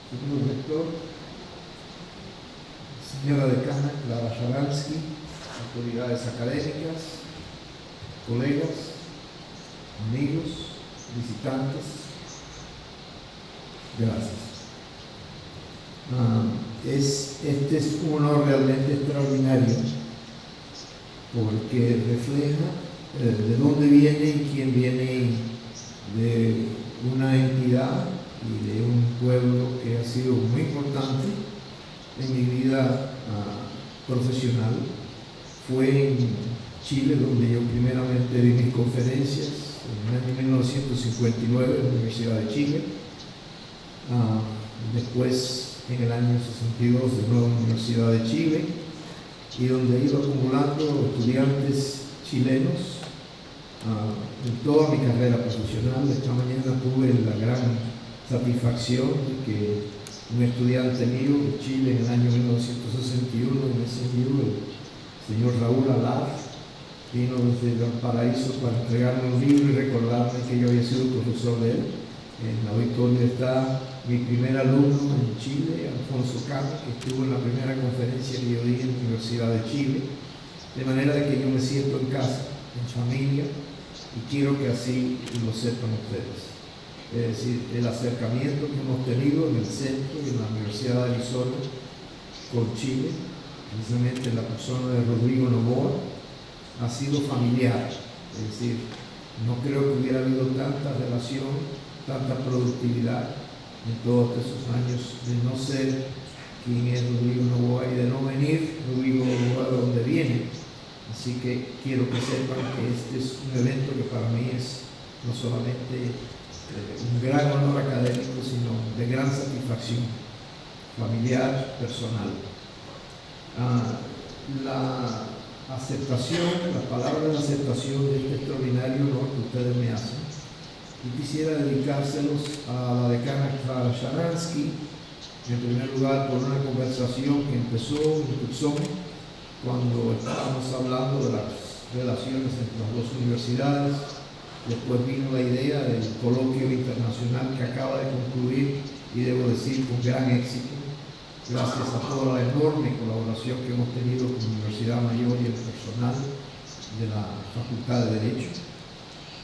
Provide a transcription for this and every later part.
señor rector, señora decana Clara Sharansky, autoridades académicas, colegas, amigos, visitantes, gracias. Este es un honor realmente extraordinario porque refleja de dónde viene y quién viene de una entidad y de un pueblo que ha sido muy importante en mi vida profesional. Fue en Chile donde yo primeramente di mis conferencias en el año 1959 en la Universidad de Chile. Después en el año 62 de nuevo en la Universidad de Chile, y donde he ido acumulando estudiantes chilenos en toda mi carrera profesional. Esta mañana tuve la gran satisfacción de que un estudiante mío de Chile en el año 1961 en SMU, el señor Raúl Alar, vino desde Valparaíso para entregarme un libro y recordarme que yo había sido profesor de él. En el auditorio está mi primer alumno en Chile, Alfonso Cama, que estuvo en la primera conferencia que yo di en la Universidad de Chile, de manera de que yo me siento en casa, en familia, y quiero que así lo sepan ustedes. Es decir, el acercamiento que hemos tenido en el centro y en la Universidad de Arizona con Chile, precisamente en la persona de Rodrigo Novoa, ha sido familiar. Es decir, no creo que hubiera habido tanta relación, tanta productividad en todos esos años de no ser quién es Rodrigo Novoa y de no venir Rodrigo Novoa de donde viene. Así que quiero que sepan que este es un evento que para mí es no solamente un gran honor académico, sino de gran satisfacción familiar, personal. La aceptación, las palabras de aceptación de este extraordinario honor que ustedes me hacen, y quisiera dedicárselos a la decana Clara Sharansky, en primer lugar por una conversación que empezó en Tucson cuando estábamos hablando de las relaciones entre las dos universidades. Después vino la idea del coloquio internacional que acaba de concluir, y debo decir con gran éxito, gracias a toda la enorme colaboración que hemos tenido con la Universidad Mayor y el personal de la Facultad de Derecho.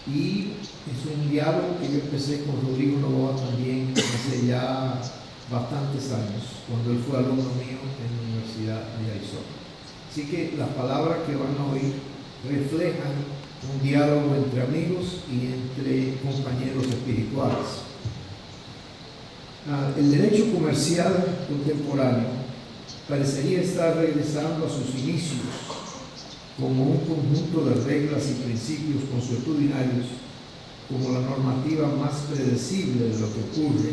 Y es un diálogo que yo empecé con Rodrigo Novoa también hace ya bastantes años, cuando él fue alumno mío en la Universidad de Arizona. Así que las palabras que van a oír reflejan un diálogo entre amigos y entre compañeros espirituales. El derecho comercial contemporáneo parecería estar regresando a sus inicios como un conjunto de reglas y principios consuetudinarios, como la normativa más predecible de lo que ocurre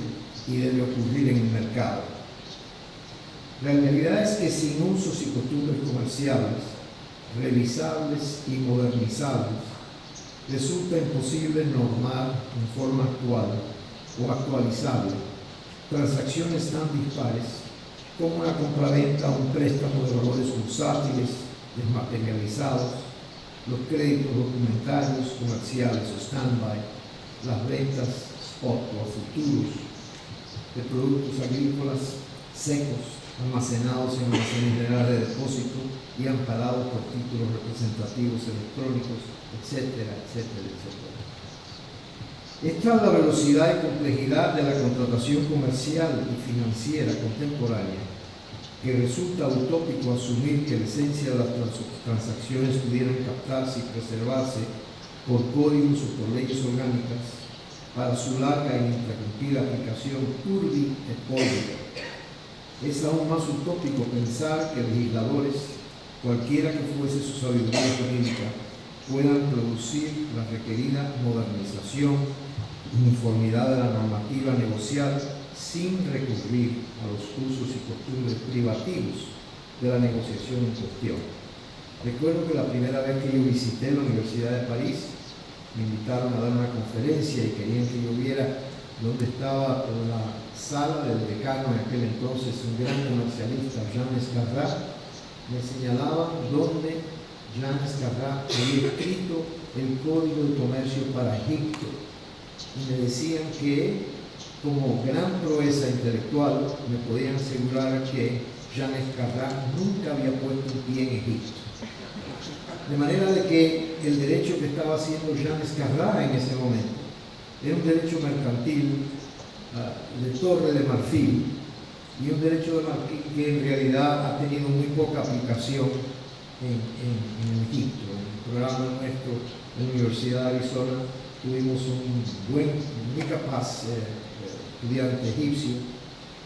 y debe ocurrir en el mercado. La realidad es que sin usos y costumbres comerciales revisables y modernizables, resulta imposible normar en forma actual o actualizable transacciones tan dispares como una compraventa o un préstamo de valores bursátiles desmaterializados, los créditos documentarios, comerciales o stand-by, las ventas spot o futuros de productos agrícolas secos almacenados en almacenes generales de depósito y amparados por títulos representativos electrónicos, etcétera, etcétera, etcétera. Esta es la velocidad y complejidad de la contratación comercial y financiera contemporánea, que resulta utópico asumir que la esencia de las transacciones pudieran captarse y preservarse por códigos o por leyes orgánicas para su larga e ininterrumpida aplicación urbi et orbi. Es aún más utópico pensar que legisladores, cualquiera que fuese su sabiduría jurídica, puedan producir la requerida modernización, uniformidad de la normativa negocial sin recurrir a los usos y costumbres privativos de la negociación en cuestión. Recuerdo que la primera vez que yo visité la Universidad de París, me invitaron a dar una conferencia y querían que yo viera dónde estaba la sala del decano en aquel entonces, un gran comercialista, Jean Escarrat. Me señalaban dónde Jean Escarrat había escrito el Código de Comercio para Egipto, y me decían que como gran proeza intelectual, me podían asegurar que Janes Carrá nunca había puesto un pie en Egipto. De manera de que el derecho que estaba haciendo Janes Carrá en ese momento era un derecho mercantil de torre de marfil, y un derecho de marfil que en realidad ha tenido muy poca aplicación en Egipto. En el programa nuestro en la Universidad de Arizona tuvimos un muy capaz estudiante egipcio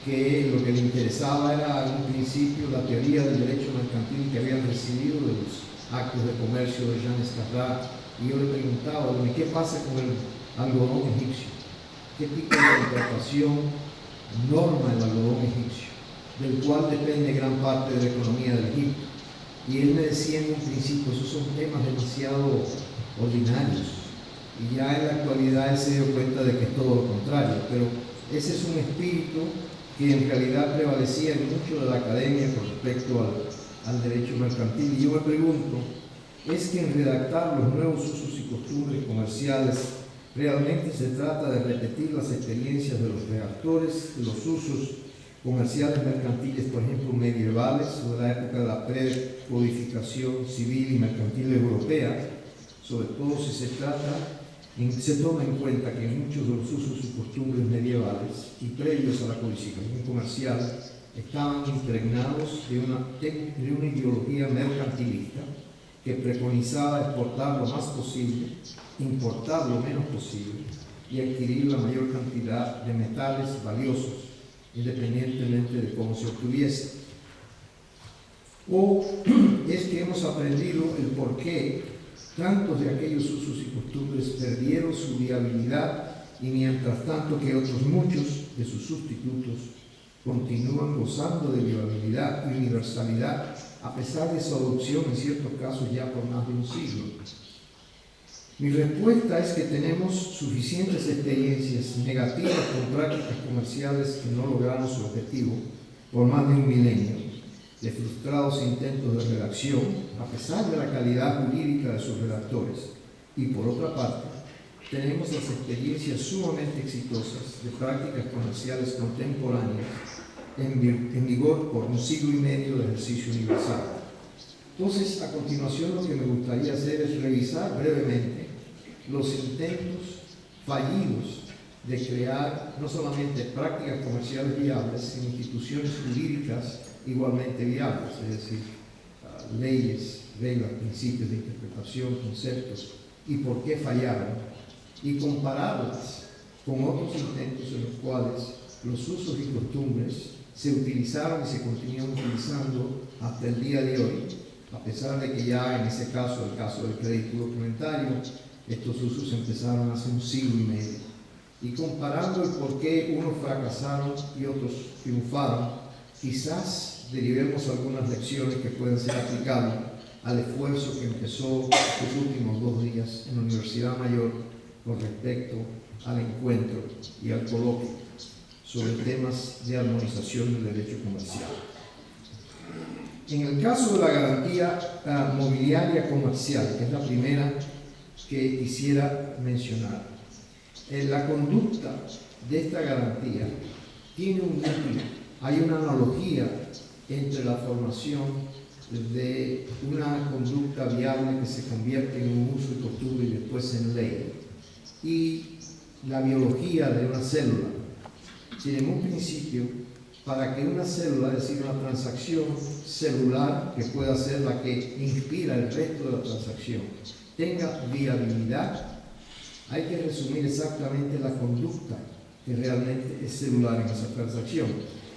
que lo que le interesaba era en un principio la teoría del derecho mercantil que habían recibido de los actos de comercio de Janes Carrá, y yo le preguntaba, ¿qué pasa con el algodón egipcio? ¿Qué tipo de interpretación norma el algodón egipcio, del cual depende gran parte de la economía del Egipto? Y él me decía en un principio, esos son temas demasiado ordinarios, y ya en la actualidad él se dio cuenta de que es todo lo contrario, pero ese es un espíritu que en realidad prevalecía en mucho de la academia con respecto al derecho mercantil. Y yo me pregunto, ¿es que en redactar los nuevos usos y costumbres comerciales realmente se trata de repetir las experiencias de los redactores de los usos comerciales mercantiles, por ejemplo, medievales, o de la época de la precodificación civil y mercantil europea, sobre todo si se toma en cuenta que muchos de los usos y costumbres medievales y previos a la codificación comercial estaban impregnados de una ideología mercantilista que preconizaba exportar lo más posible, importar lo menos posible y adquirir la mayor cantidad de metales valiosos, independientemente de cómo se obtuviese. ¿O es que hemos aprendido el por qué tantos de aquellos usos y costumbres perdieron su viabilidad, y mientras tanto que otros muchos de sus sustitutos continúan gozando de viabilidad y universalidad a pesar de su adopción en ciertos casos ya por más de un siglo? Mi respuesta es que tenemos suficientes experiencias negativas con prácticas comerciales que no lograron su objetivo por más de un milenio, de frustrados intentos de redacción, a pesar de la calidad jurídica de sus redactores. Y por otra parte, tenemos las experiencias sumamente exitosas de prácticas comerciales contemporáneas en vigor por un siglo y medio de ejercicio universal. Entonces, a continuación, lo que me gustaría hacer es revisar brevemente los intentos fallidos de crear no solamente prácticas comerciales viables, sino instituciones jurídicas igualmente viables, es decir, leyes, reglas, principios de interpretación, conceptos, y por qué fallaron, y compararlas con otros intentos en los cuales los usos y costumbres se utilizaron y se continúan utilizando hasta el día de hoy, a pesar de que ya en ese caso, el caso del crédito documentario, estos usos empezaron hace un siglo y medio. Y comparando el por qué unos fracasaron y otros triunfaron, quizás derivemos algunas lecciones que pueden ser aplicables al esfuerzo que empezó estos últimos 2 días en la Universidad Mayor con respecto al encuentro y al coloquio sobre temas de armonización del derecho comercial. En el caso de la garantía mobiliaria comercial, que es la primera que quisiera mencionar, la conducta de esta garantía tiene un núcleo, hay una analogía entre la formación de una conducta viable que se convierte en un uso y costumbre y después en ley, y la biología de una célula. Si en un principio, para que una célula, es decir, una transacción celular que pueda ser la que inspira el resto de la transacción, tenga viabilidad, hay que resumir exactamente la conducta que realmente es celular en esa transacción.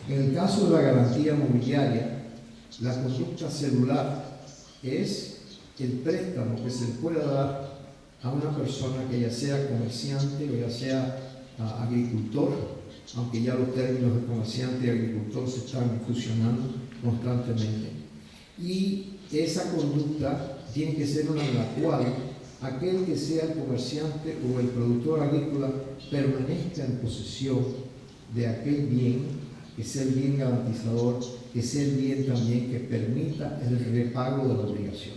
En el caso de la garantía mobiliaria, la conducta celular es el préstamo que se le pueda dar a una persona que ya sea comerciante o ya sea agricultor, aunque ya los términos de comerciante y agricultor se están fusionando constantemente. Y esa conducta tiene que ser una en la cual aquel que sea el comerciante o el productor agrícola permanezca en posesión de aquel bien, que sea el bien garantizador, que sea el bien también que permita el repago de la obligación.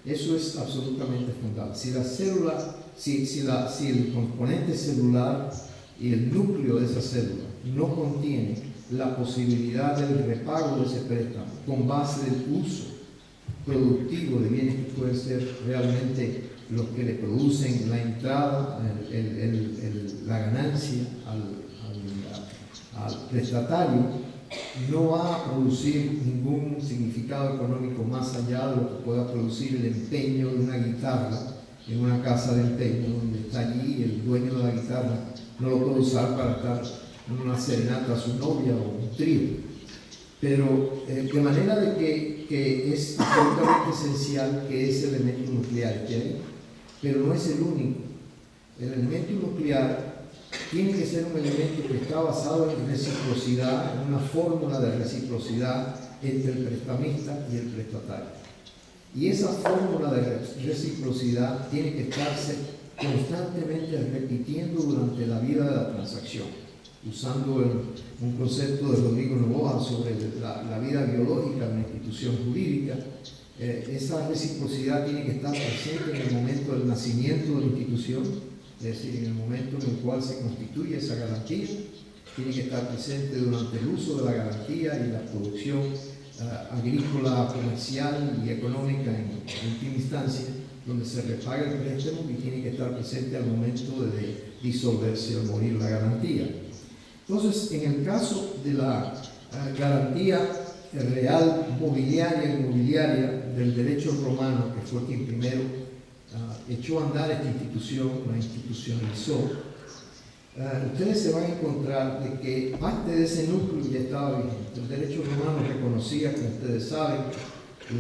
Eso es absolutamente fundamental. Si la célula, si el componente celular y el núcleo de esa cédula no contiene la posibilidad del repago de ese préstamo con base del uso productivo de bienes que pueden ser realmente los que le producen la entrada, la ganancia al prestatario, no va a producir ningún significado económico más allá de lo que pueda producir el empeño de una guitarra en una casa de empeño donde está allí y el dueño de la guitarra no lo puede usar para estar en una serenata a su novia o un trío. Pero de manera de que es absolutamente esencial que ese elemento nuclear esté ahí, pero no es el único. El elemento nuclear tiene que ser un elemento que está basado en reciprocidad, en una fórmula de reciprocidad entre el prestamista y el prestatario. Y esa fórmula de reciprocidad tiene que estarse constantemente repitiendo durante la vida de la transacción, usando un concepto de Rodrigo Novoa sobre la vida biológica de una institución jurídica. Esa reciprocidad tiene que estar presente en el momento del nacimiento de la institución, es decir, en el momento en el cual se constituye esa garantía, tiene que estar presente durante el uso de la garantía y la producción agrícola, comercial y económica en última instancia, donde se repaga el préstamo, y tiene que estar presente al momento de disolverse o morir la garantía. Entonces, en el caso de la garantía real mobiliaria e inmobiliaria del derecho romano, que fue quien primero echó a andar esta institución, la institucionalizó, ustedes se van a encontrar de que parte de ese núcleo ya estaba vigente. El derecho romano reconocía, como ustedes saben,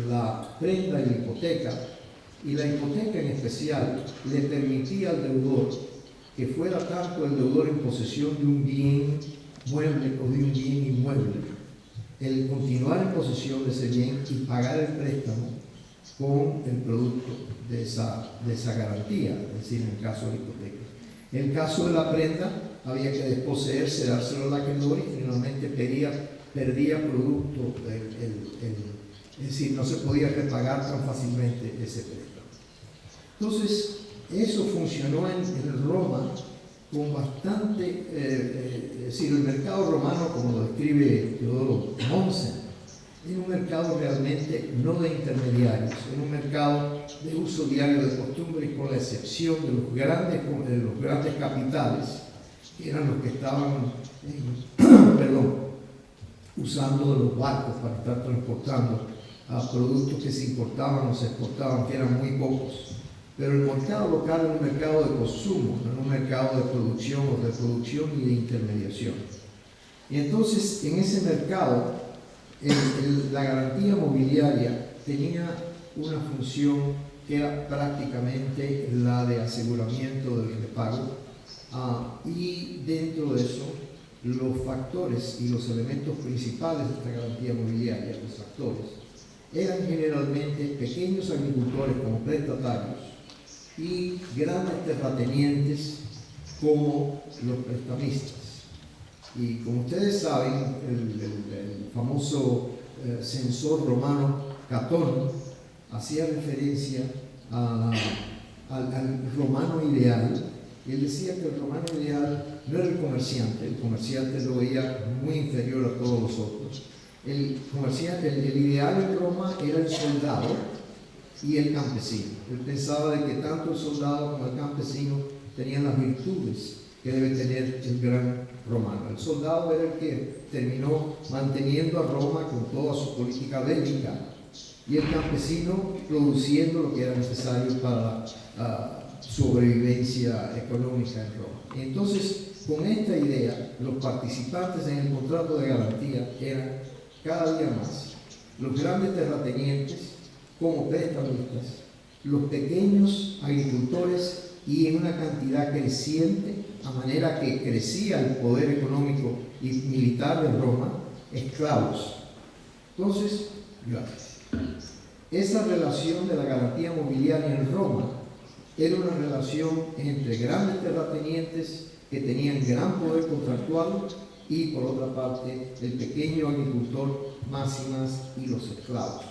la prenda y la hipoteca, y la hipoteca en especial le permitía al deudor que fuera tanto el deudor en posesión de un bien mueble o de un bien inmueble, el continuar en posesión de ese bien y pagar el préstamo con el producto de esa garantía, es decir, en el caso de la hipoteca. En el caso de la prenda, había que desposeerse, dárselo al acreedor y finalmente perdía producto, es decir, no se podía repagar tan fácilmente ese préstamo. Entonces, eso funcionó en Roma con bastante, es decir, el mercado romano, como lo describe Teodoro Mommsen, es un mercado realmente no de intermediarios, es un mercado de uso diario de costumbres, con la excepción de los grandes capitales, que eran los que estaban usando los barcos para estar transportando productos que se importaban o se exportaban, que eran muy pocos. Pero el mercado local es un mercado de consumo, no es un mercado de producción o de producción y de intermediación. Y entonces, en ese mercado, la garantía mobiliaria tenía una función que era prácticamente la de aseguramiento del repago, y dentro de eso los factores y los elementos principales de esta garantía mobiliaria, los factores, eran generalmente pequeños agricultores como prestatarios y grandes terratenientes como los prestamistas. Y como ustedes saben, el famoso censor romano Catón hacía referencia al romano ideal. Él decía que el romano ideal no era el comerciante lo veía muy inferior a todos los otros. El ideal en Roma era el soldado y el campesino. Él pensaba de que tanto el soldado como el campesino tenían las virtudes que debe tener el gran romano. El soldado era el que terminó manteniendo a Roma con toda su política bélica, y el campesino produciendo lo que era necesario para sobrevivencia económica en Roma. Y entonces, con esta idea, los participantes en el contrato de garantía eran cada día más los grandes terratenientes como prestamistas, los pequeños agricultores, y en una cantidad creciente, a manera que crecía el poder económico y militar de Roma, esclavos. Entonces, esa relación de la garantía mobiliaria en Roma era una relación entre grandes terratenientes que tenían gran poder contractual y, por otra parte, el pequeño agricultor más y los esclavos.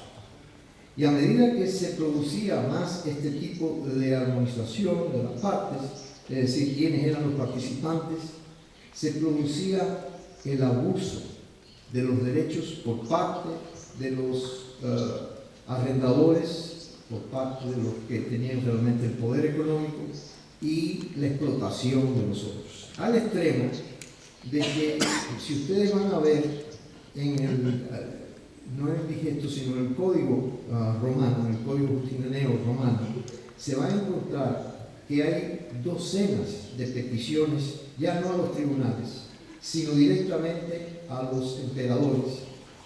Y a medida que se producía más este tipo de armonización de las partes, es decir, quiénes eran los participantes, se producía el abuso de los derechos por parte de los arrendadores, por parte de los que tenían realmente el poder económico, y la explotación de los otros. Al extremo de que, si ustedes van a ver en el, no en el digesto, sino en el código romano, en el código justinaneo romano, se va a encontrar que hay docenas de peticiones, ya no a los tribunales, sino directamente a los emperadores,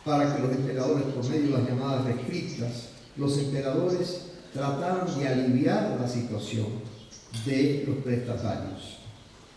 para que los emperadores, por medio de las llamadas rescriptas, los emperadores trataran de aliviar la situación de los prestatarios.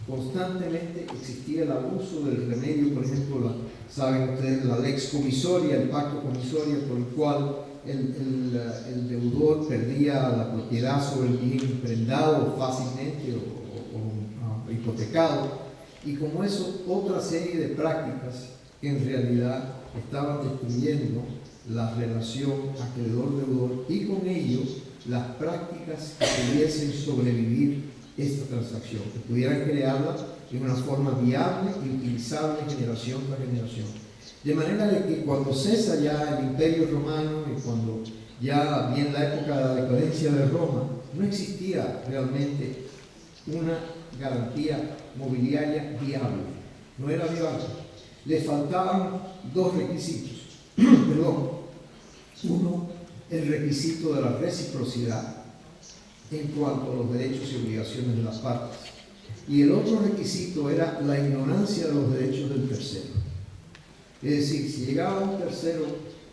Constantemente existía el abuso del remedio, por ejemplo, saben ustedes, la lex comisoria, el pacto comisoria, por el cual el deudor perdía la propiedad sobre el bien prendado fácilmente o hipotecado, y como eso, otra serie de prácticas que en realidad estaban destruyendo la relación acreedor-deudor y con ello las prácticas que pudiesen sobrevivir esta transacción, que pudieran crearla de una forma viable y utilizable generación tras generación. De manera de que cuando cesa ya el Imperio Romano y cuando ya viene la época de la decadencia de Roma, no existía realmente una garantía mobiliaria viable, no era viable. Le faltaban dos requisitos. Perdón. Uno, el requisito de la reciprocidad en cuanto a los derechos y obligaciones de las partes. Y el otro requisito era la ignorancia de los derechos del tercero. Es decir, si llegaba un tercero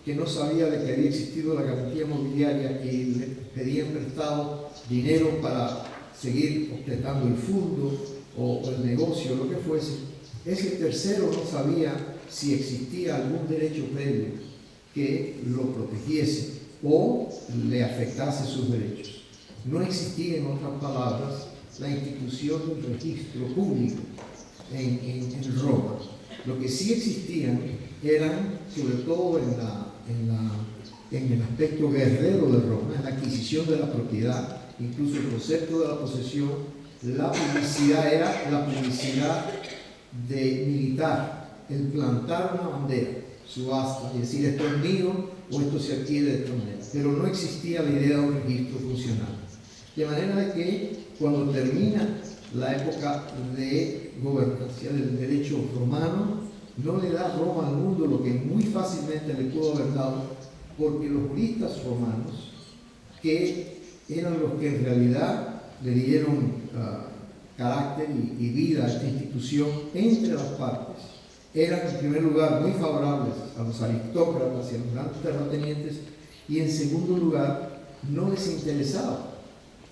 que no sabía de que había existido la garantía mobiliaria y le pedían prestado dinero para seguir objetando el fondo o el negocio, lo que fuese, ese tercero no sabía si existía algún derecho previo que lo protegiese o le afectase sus derechos. No existía, en otras palabras, la institución del registro público en Roma. Lo que sí existían eran, sobre todo en el aspecto guerrero de Roma, en la adquisición de la propiedad, incluso el concepto de la posesión, la publicidad era la publicidad de militar, el plantar una bandera, subasta, y decir esto es mío o esto se adquiere de esta manera. Pero no existía la idea de un registro funcional. De manera de que cuando termina la época de gobernancia del derecho romano, no le da Roma al mundo lo que muy fácilmente le pudo haber dado, porque los juristas romanos, que eran los que en realidad le dieron carácter y vida a esta institución entre las partes, eran en primer lugar muy favorables a los aristócratas y a los grandes terratenientes, y en segundo lugar no les interesaba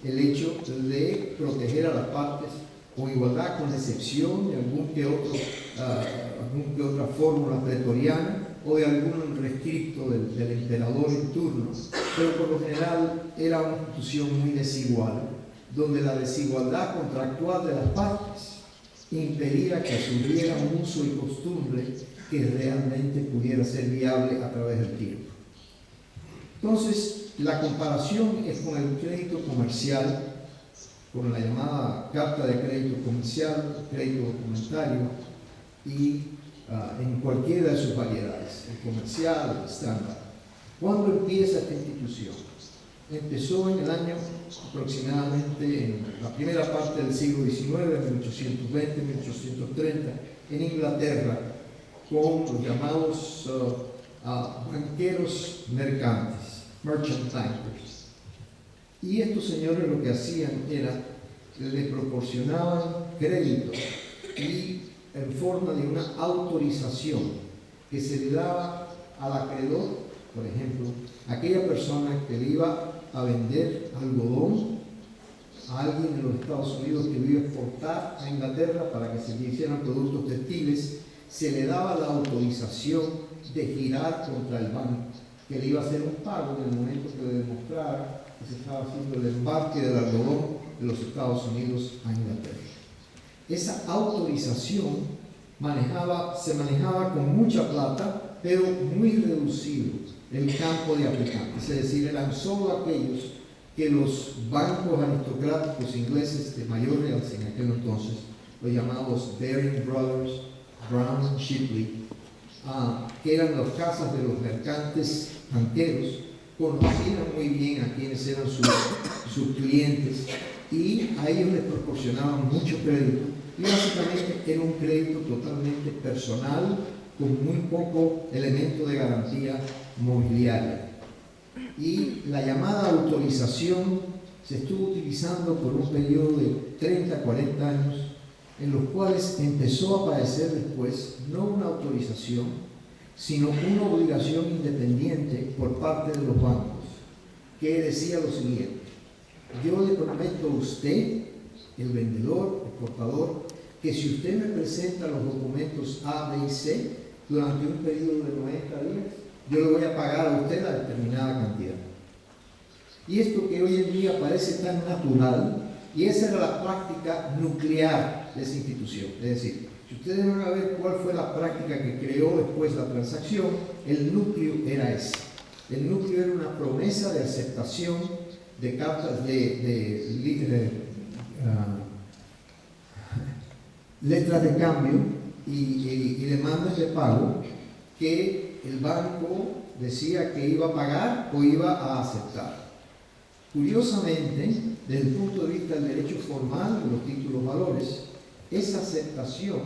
el hecho de proteger a las partes con igualdad, con excepción de algún que otra fórmula pretoriana o de algún rescripto del emperador en turno, pero por lo general era una institución muy desigual, donde la desigualdad contractual de las partes impedía que asumiera un uso y costumbre que realmente pudiera ser viable a través del tiempo. Entonces, la comparación es con el crédito comercial, con la llamada carta de crédito comercial, crédito documentario, y en cualquiera de sus variedades, el comercial, el estándar. ¿Cuándo empieza esta institución? Empezó en el año aproximadamente, en la primera parte del siglo XIX, en 1820, 1830, en Inglaterra, con los llamados banqueros mercantes, merchant bankers. Y estos señores lo que hacían era, le proporcionaban crédito y en forma de una autorización que se le daba al acreedor, por ejemplo, aquella persona que le iba a vender algodón a alguien en los Estados Unidos que lo iba a exportar a Inglaterra para que se le hicieran productos textiles, se le daba la autorización de girar contra el banco, que le iba a hacer un pago en el momento que le demostrara que se estaba haciendo el embarque del algodón de los Estados Unidos a Inglaterra. Esa autorización se manejaba con mucha plata, pero muy reducido el campo de aplicantes, es decir, eran solo aquellos que los bancos aristocráticos ingleses de mayor realce en aquel entonces los llamados Baring Brothers, Brown and Shipley, que eran las casas de los mercantes banqueros, conocían muy bien a quienes eran sus clientes y a ellos les proporcionaban mucho crédito. Y básicamente era un crédito totalmente personal, con muy poco elemento de garantía mobiliaria. Y la llamada autorización se estuvo utilizando por un periodo de 30 a 40 años, en los cuales empezó a aparecer después no una autorización, sino una obligación independiente por parte de los bancos, que decía lo siguiente: yo le prometo a usted, el vendedor, el portador, que si usted me presenta los documentos A, B y C durante un periodo de 90 días, yo le voy a pagar a usted la determinada cantidad. Y esto que hoy en día parece tan natural, y esa era la práctica nuclear de esa institución. Es decir, si ustedes van a ver cuál fue la práctica que creó después la transacción, el núcleo era ese. El núcleo era una promesa de aceptación de cartas letras de cambio y demandas de pago que el banco decía que iba a pagar o iba a aceptar. Curiosamente, desde el punto de vista del derecho formal de los títulos valores, esa aceptación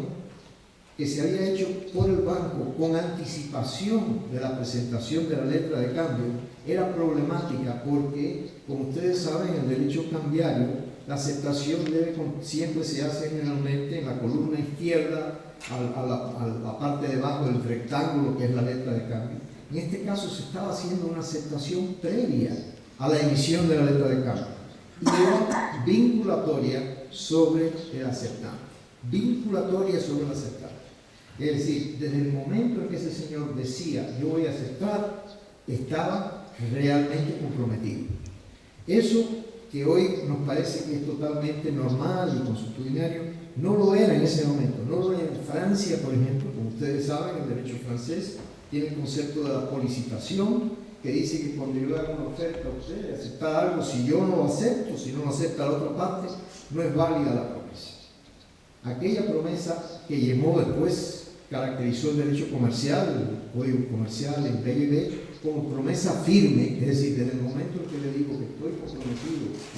que se había hecho por el banco con anticipación de la presentación de la letra de cambio era problemática porque, como ustedes saben, en el derecho cambiario la aceptación siempre se hace generalmente en la columna izquierda a la parte de abajo del rectángulo que es la letra de cambio. En este caso se estaba haciendo una aceptación previa a la emisión de la letra de cambio y era vinculatoria sobre el aceptante. Vinculatoria sobre el aceptante. Es decir, desde el momento en que ese señor decía yo voy a aceptar, estaba realmente comprometido. Eso que hoy nos parece que es totalmente normal y consuetudinario, no lo era en ese momento. No lo era en Francia, por ejemplo. Como ustedes saben, el derecho francés tiene el concepto de la policitación, que dice que cuando yo le hago una oferta a usted de aceptar algo, si yo no lo acepto, si no lo acepta la otra parte, no es válida la promesa. Aquella promesa que llamó después, caracterizó el derecho comercial, el código comercial, el BIB, como promesa firme, es decir, desde el momento en que le digo que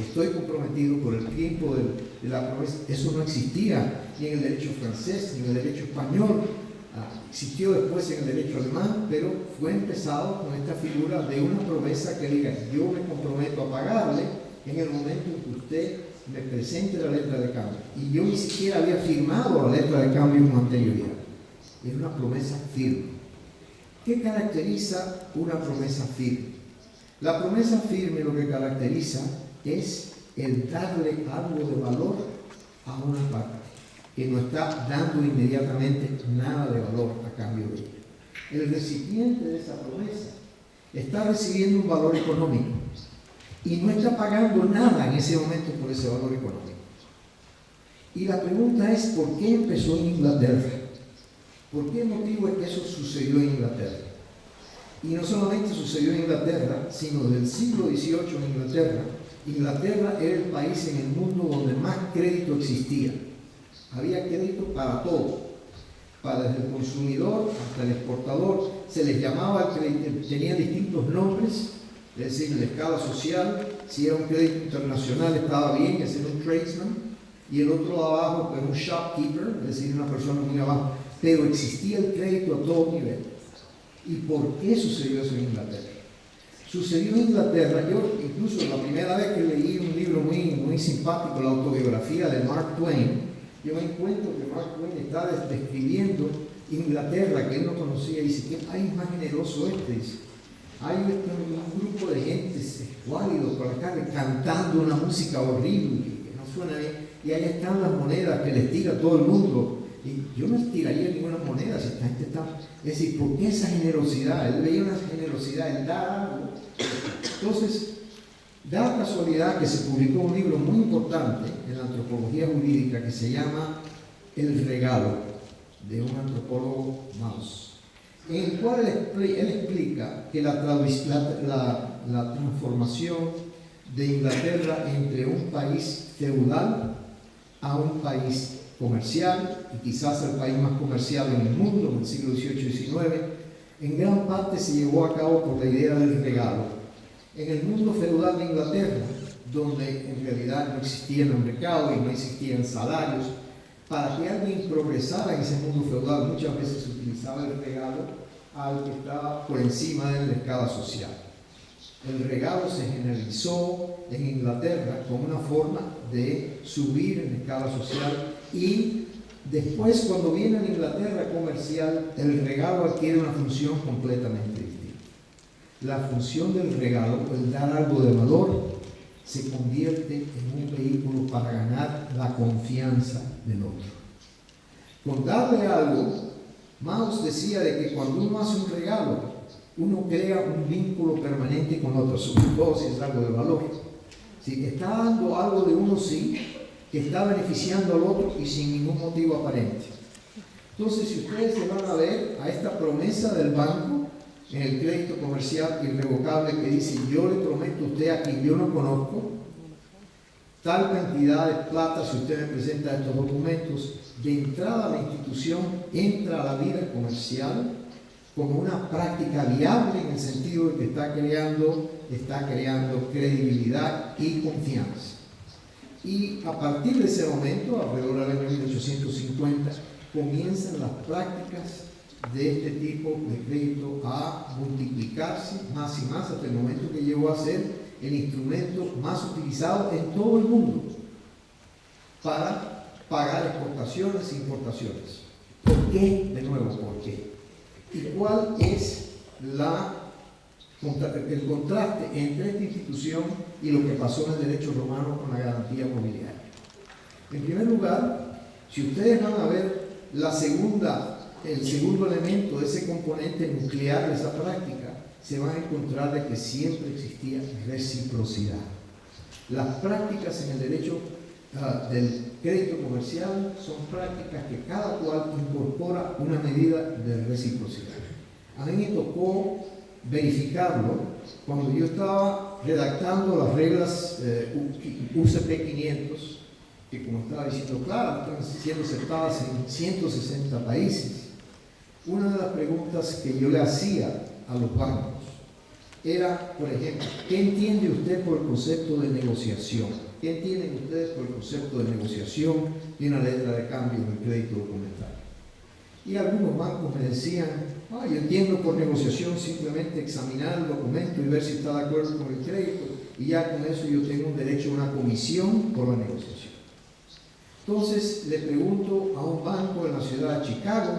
estoy comprometido por el tiempo de la promesa, eso no existía ni en el derecho francés, ni en el derecho español. Existió después en el derecho alemán, pero fue empezado con esta figura de una promesa que diga yo me comprometo a pagarle en el momento en que usted me presente la letra de cambio. Y yo ni siquiera había firmado la letra de cambio con anterioridad. Es una promesa firme. ¿Qué caracteriza una promesa firme? La promesa firme lo que caracteriza es el darle algo de valor a una parte que no está dando inmediatamente nada de valor a cambio de ella. El recipiente de esa promesa está recibiendo un valor económico y no está pagando nada en ese momento por ese valor económico. Y la pregunta es, ¿por qué empezó en Inglaterra? ¿Por qué motivo es que eso sucedió en Inglaterra? Y no solamente sucedió en Inglaterra, sino desde el siglo XVIII en Inglaterra. Inglaterra era el país en el mundo donde más crédito existía. Había crédito para todo, desde el consumidor hasta el exportador. Se les llamaba crédito, tenían distintos nombres, es decir, en la escala social, si era un crédito internacional estaba bien, que era un tradesman, y el otro abajo era un shopkeeper, es decir, una persona muy abajo. Pero existía el crédito a todo nivel. ¿Y por qué sucedió eso en Inglaterra? Sucedió en Inglaterra, yo incluso la primera vez que leí un libro muy simpático, la autobiografía de Mark Twain, yo me encuentro que Mark Twain está describiendo Inglaterra, que él no conocía, y dice, ¿qué país más generoso este? Dice, hay un grupo de gente escuálidos por la calle cantando una música horrible, que no suena bien, y ahí están las monedas que les tira todo el mundo. Y yo no tiraría ninguna moneda si esta gente está... Es decir, ¿por qué esa generosidad? Él veía una generosidad, él da algo. Entonces, da la casualidad que se publicó un libro muy importante en la antropología jurídica que se llama El regalo, de un antropólogo Mauss, en el cual él explica que la transformación de Inglaterra entre un país feudal a un país comercial, y quizás el país más comercial en el mundo en el siglo XVIII y XIX, en gran parte se llevó a cabo por la idea del regalo. En el mundo feudal de Inglaterra, donde en realidad no existían los mercados y no existían salarios, para que alguien progresara en ese mundo feudal muchas veces se utilizaba el regalo al que estaba por encima de la escala social. El regalo se generalizó en Inglaterra como una forma de subir en la escala social, y después, cuando viene a la Inglaterra comercial, el regalo adquiere una función completamente distinta. La función del regalo, el dar algo de valor, se convierte en un vehículo para ganar la confianza del otro. Con darle algo, Mauss decía de que cuando uno hace un regalo, uno crea un vínculo permanente con otro, sobre todo si es algo de valor. Si está dando algo de uno, sí, que está beneficiando al otro y sin ningún motivo aparente. Entonces, si ustedes se van a ver a esta promesa del banco en el crédito comercial irrevocable que dice: yo le prometo a usted, a quien yo no conozco, tal cantidad de plata si usted me presenta estos documentos, de entrada a la institución entra a la vida comercial como una práctica viable, en el sentido de que está creando credibilidad y confianza. Y a partir de ese momento, alrededor del año 1850, comienzan las prácticas de este tipo de crédito a multiplicarse más y más, hasta el momento que llegó a ser el instrumento más utilizado en todo el mundo para pagar exportaciones e importaciones. ¿Por qué? De nuevo, ¿por qué? ¿Y cuál es el contraste entre esta institución y lo que pasó en el derecho romano con la garantía mobiliaria? En primer lugar, si ustedes van a ver el segundo elemento de ese componente nuclear de esa práctica, se van a encontrar de que siempre existía reciprocidad. Las prácticas en el derecho del crédito comercial son prácticas que cada cual incorpora una medida de reciprocidad. A mí me tocó verificarlo cuando yo estaba redactando las reglas UCP 500, que, como estaba diciendo Clara, están siendo aceptadas en 160 países. Una de las preguntas que yo le hacía a los bancos era, por ejemplo, ¿qué entiende usted por el concepto de negociación? ¿Qué entienden ustedes por el concepto de negociación de una letra de cambio en el crédito documentario? Y algunos bancos me decían: yo entiendo por negociación simplemente examinar el documento y ver si está de acuerdo con el crédito, y ya con eso yo tengo un derecho a una comisión por la negociación. Entonces le pregunto a un banco en la ciudad de Chicago,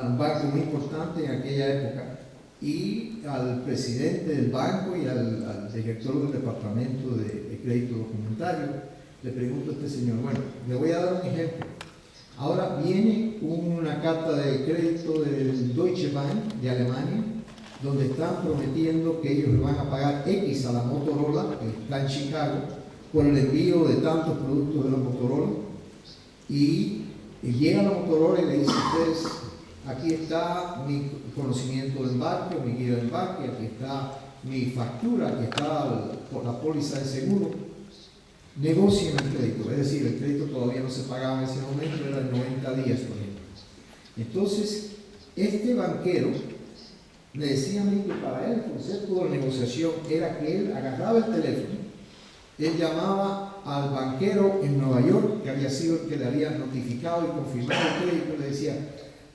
un banco muy importante en aquella época, y al presidente del banco y al director del departamento de crédito documentario, le pregunto a este señor: bueno, le voy a dar un ejemplo. Ahora viene una carta de crédito del Deutsche Bank de Alemania, donde están prometiendo que ellos le van a pagar X a la Motorola, que está en Chicago, por el envío de tantos productos de la Motorola. Y llega la Motorola y le dice a ustedes: aquí está mi conocimiento de embarque, mi guía de embarque, aquí está mi factura, aquí está la póliza de seguro. Negocien el crédito, es decir, el crédito todavía no se pagaba en ese momento, era de 90 días, por ejemplo. Entonces, este banquero me decía a mí que para él el concepto de la negociación era que él agarraba el teléfono, él llamaba al banquero en Nueva York, que había sido el que le había notificado y confirmado el crédito, le decía: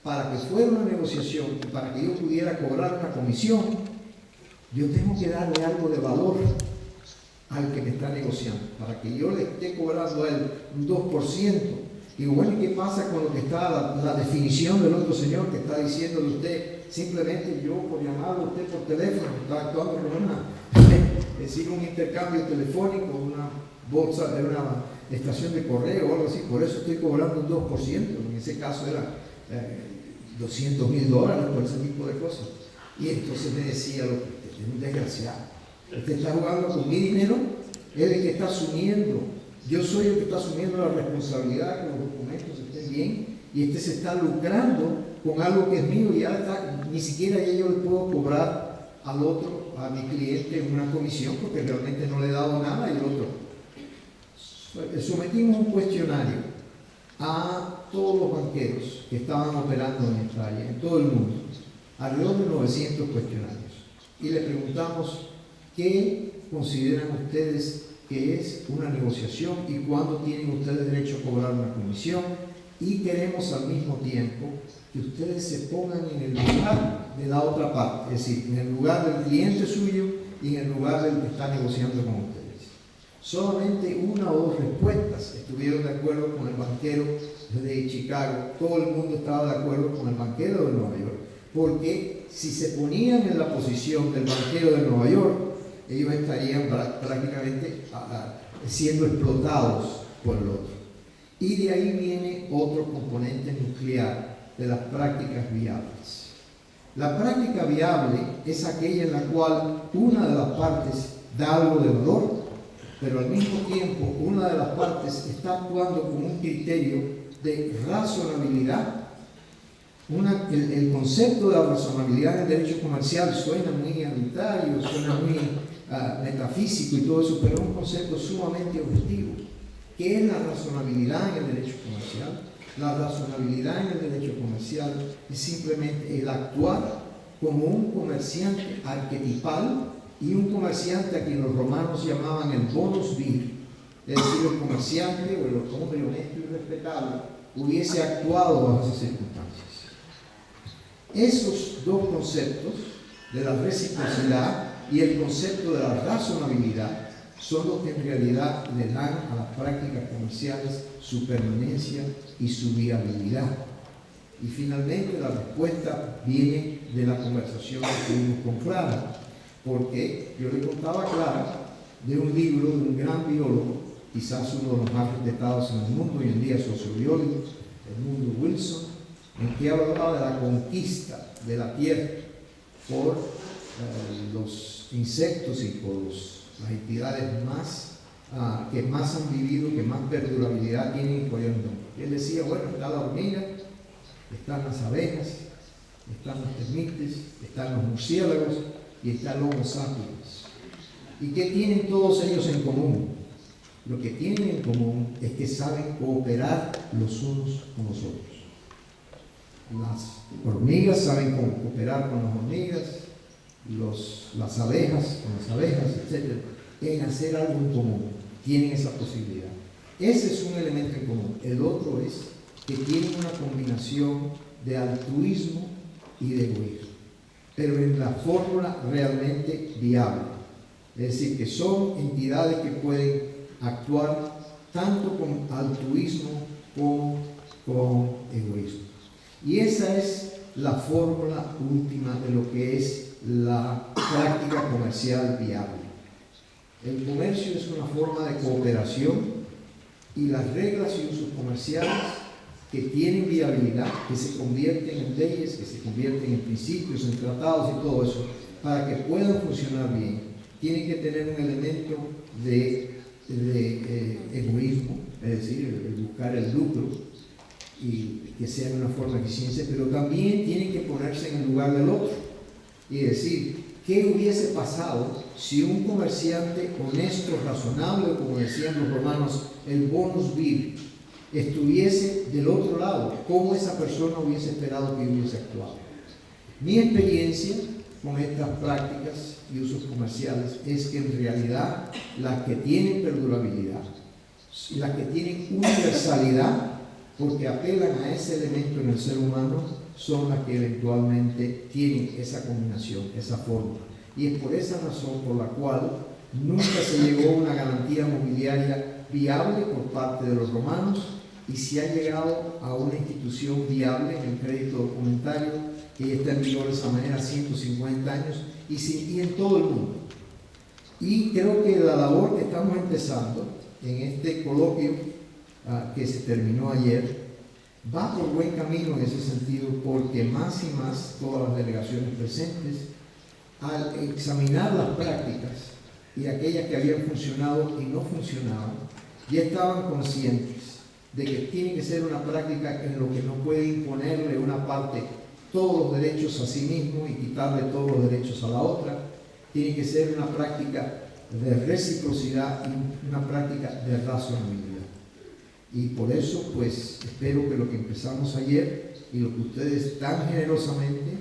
para que fuera una negociación y para que yo pudiera cobrar una comisión, yo tengo que darle algo de valor al que me está negociando. Para que yo le esté cobrando a él un 2%, digo, bueno, ¿y qué pasa con lo que está la definición del otro señor que está diciéndole usted? Simplemente yo, por llamarlo a usted por teléfono, está actuando como sigue un intercambio telefónico, una bolsa de una estación de correo o algo así, por eso estoy cobrando un 2%, en ese caso era $200,000 por ese tipo de cosas. Y entonces me decía: lo que usted es un desgraciado, usted está jugando con mi dinero, él es el que está asumiendo, yo soy el que está asumiendo la responsabilidad de que los documentos estén bien, y este se está lucrando con algo que es mío, y ya está, ni siquiera yo le puedo cobrar al otro, a mi cliente, una comisión, porque realmente no le he dado nada. Y el otro: Sometimos un cuestionario a todos los banqueros que estaban operando en esta área, en todo el mundo, alrededor de 900 cuestionarios. Y le preguntamos qué consideran ustedes que es una negociación y cuándo tienen ustedes derecho a cobrar una comisión. Y queremos al mismo tiempo que ustedes se pongan en el lugar de la otra parte, es decir, en el lugar del cliente suyo y en el lugar del que está negociando con ustedes. Solamente una o dos respuestas estuvieron de acuerdo con el banquero de Chicago. Todo el mundo estaba de acuerdo con el banquero de Nueva York, porque si se ponían en la posición del banquero de Nueva York, ellos estarían prácticamente siendo explotados por el otro. Y de ahí viene otro componente nuclear de las prácticas viables. La práctica viable es aquella en la cual una de las partes da algo de valor, pero al mismo tiempo una de las partes está actuando con un criterio de razonabilidad. El concepto de la razonabilidad en el derecho comercial suena muy arbitrario, suena muy metafísico y todo eso, pero es un concepto sumamente objetivo. ¿Qué es la razonabilidad en el derecho comercial? La razonabilidad en el derecho comercial es simplemente el actuar como un comerciante arquetipal y un comerciante a quien los romanos llamaban el bonus vir, es decir, el comerciante o el hombre honesto y respetable hubiese actuado bajo esas circunstancias. Esos dos conceptos de la reciprocidad y el concepto de la razonabilidad son los que en realidad le dan a las prácticas comerciales su permanencia y su viabilidad. Y finalmente la respuesta viene de la conversación que tuvimos con Clara, porque yo le contaba a Clara de un libro de un gran biólogo, quizás uno de los más respetados en el mundo hoy en día, sociobiólogo, Edmund Wilson, en que hablaba de la conquista de la tierra por los insectos y por las entidades que más han vivido, que más perdurabilidad tienen por el mundo. Él decía, bueno, está la hormiga, están las abejas, están los termites, están los murciélagos y está el Homo sapiens. ¿Y qué tienen todos ellos en común? Lo que tienen en común es que saben cooperar los unos con los otros. Las hormigas saben cooperar con las hormigas, las abejas con las abejas, etc. En hacer algo en común. Tienen esa posibilidad. Ese es un elemento en común. El otro es que tienen una combinación de altruismo y de egoísmo, pero en la fórmula realmente viable. Es decir, que son entidades que pueden actuar tanto con altruismo como con egoísmo. Y esa es la fórmula última de lo que es la práctica comercial viable. El comercio es una forma de cooperación y las reglas y usos comerciales que tienen viabilidad, que se convierten en leyes, que se convierten en principios, en tratados y todo eso, para que puedan funcionar bien, tienen que tener un elemento de egoísmo, es decir, el buscar el lucro y que sea de una forma de eficiencia, pero también tienen que ponerse en el lugar del otro y decir, ¿qué hubiese pasado si un comerciante honesto, razonable, como decían los romanos, el bonus vir, estuviese del otro lado? ¿Cómo esa persona hubiese esperado que hubiese actuado? Mi experiencia con estas prácticas y usos comerciales es que en realidad las que tienen perdurabilidad, las que tienen universalidad, porque apelan a ese elemento en el ser humano, son las que eventualmente tienen esa combinación, esa forma. Y es por esa razón por la cual nunca se llegó a una garantía mobiliaria viable por parte de los romanos y se ha llegado a una institución viable en el crédito documentario que ya está en vigor de esa manera 150 años y en todo el mundo. Y creo que la labor que estamos empezando en este coloquio que se terminó ayer va por buen camino en ese sentido, porque más y más todas las delegaciones presentes, al examinar las prácticas y aquellas que habían funcionado y no funcionaban, ya estaban conscientes de que tiene que ser una práctica en lo que no puede imponerle una parte todos los derechos a sí mismo y quitarle todos los derechos a la otra. Tiene que ser una práctica de reciprocidad y una práctica de razonabilidad. Y por eso, pues, espero que lo que empezamos ayer y lo que ustedes tan generosamente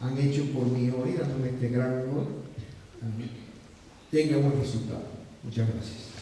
han hecho por mí hoy, dándome este gran honor, tenga buen resultado. Muchas gracias.